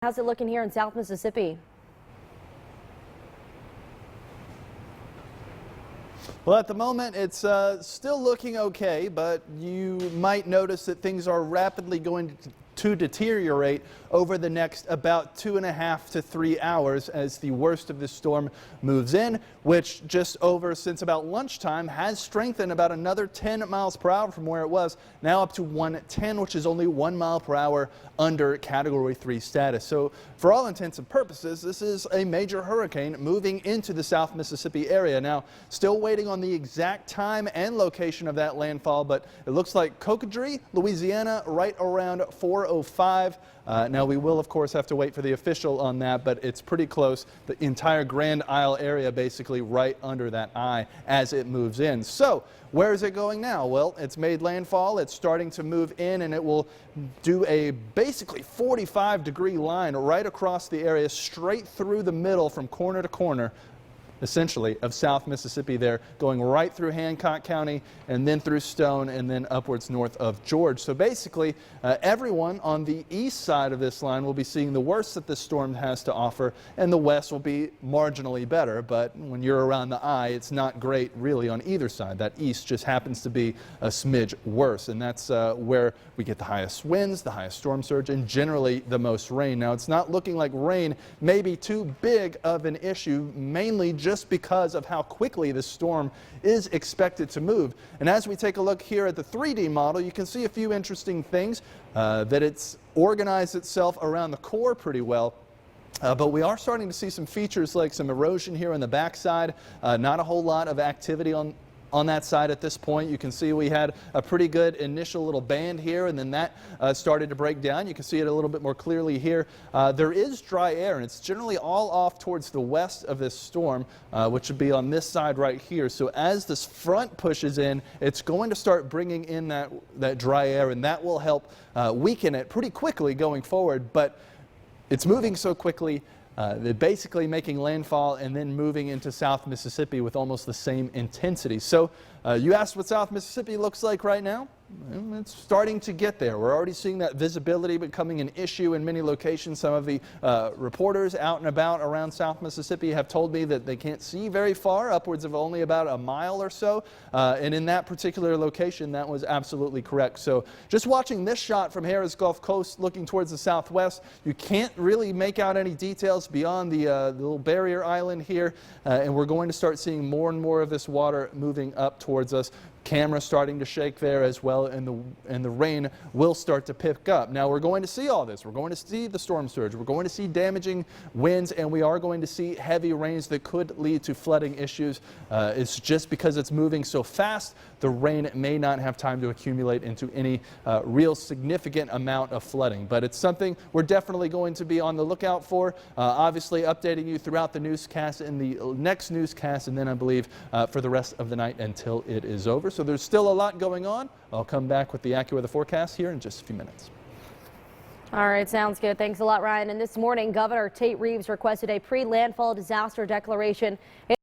How's it looking here in South Mississippi? Well, at the moment, it's still looking okay, but you might notice that things are rapidly going to deteriorate over the next about 2.5 to 3 hours as the worst of this storm moves in, which just over since about lunchtime has strengthened about another 10 miles per hour from where it was, now up to 110, which is only 1 mile per hour under Category 3 status. So for all intents and purposes, this is a major hurricane moving into the South Mississippi area. Now, still waiting on the exact time and location of that landfall, but it looks like Cocodrie, Louisiana, right around 4:05. Now, we will, of course, have to wait for the official on that, but it's pretty close. The entire Grand Isle area basically right under that eye as it moves in. So where is it going now? Well, it's made landfall. It's starting to move in, and it will do a basically 45-degree line right across the area, straight through the middle from corner to corner, essentially, of South Mississippi there, going right through Hancock County and then through Stone and then upwards north of George. So basically, everyone on the east side of this line will be seeing the worst that this storm has to offer, and the west will be marginally better. But when you're around the eye, it's not great really on either side. That east just happens to be a smidge worse, and that's where we get the highest winds, the highest storm surge, and generally the most rain. Now, it's not looking like rain may be too big of an issue, mainly just because of how quickly this storm is expected to move. And as we take a look here at the 3D model, you can see a few interesting things, that it's organized itself around the core pretty well. But we are starting to see some features like some erosion here on the backside, not a whole lot of activity on that side at this point. You can see we had a pretty good initial little band here, and then that started to break down. You can see it a little bit more clearly here. There is dry air, and it's generally all off towards the west of this storm, which would be on this side right here. So as this front pushes in, it's going to start bringing in that dry air, and that will help weaken it pretty quickly going forward. But it's moving so quickly, they're basically making landfall and then moving into South Mississippi with almost the same intensity. So you asked what South Mississippi looks like right now? It's starting to get there. We're already seeing that visibility becoming an issue in many locations. Some of the reporters out and about around South Mississippi have told me that they can't see very far, upwards of only about a mile or so. And in that particular location, that was absolutely correct. So just watching this shot from Harris Gulf Coast looking towards the southwest, you can't really make out any details beyond the little barrier island here. And we're going to start seeing more and more of this water moving up towards us. Camera starting to shake there as well, and the rain will start to pick up. Now, we're going to see all this. We're going to see the storm surge. We're going to see damaging winds, and we are going to see heavy rains that could lead to flooding issues. It's just because it's moving so fast, the rain may not have time to accumulate into any real significant amount of flooding. But it's something we're definitely going to be on the lookout for. Obviously, updating you throughout the newscast in the next newscast, and then I believe for the rest of the night until it is over. So there's still a lot going on. I'll come back with the AccuWeather forecast here in just a few minutes. All right, sounds good. Thanks a lot, Ryan. And this morning, Governor Tate Reeves requested a pre-landfall disaster declaration.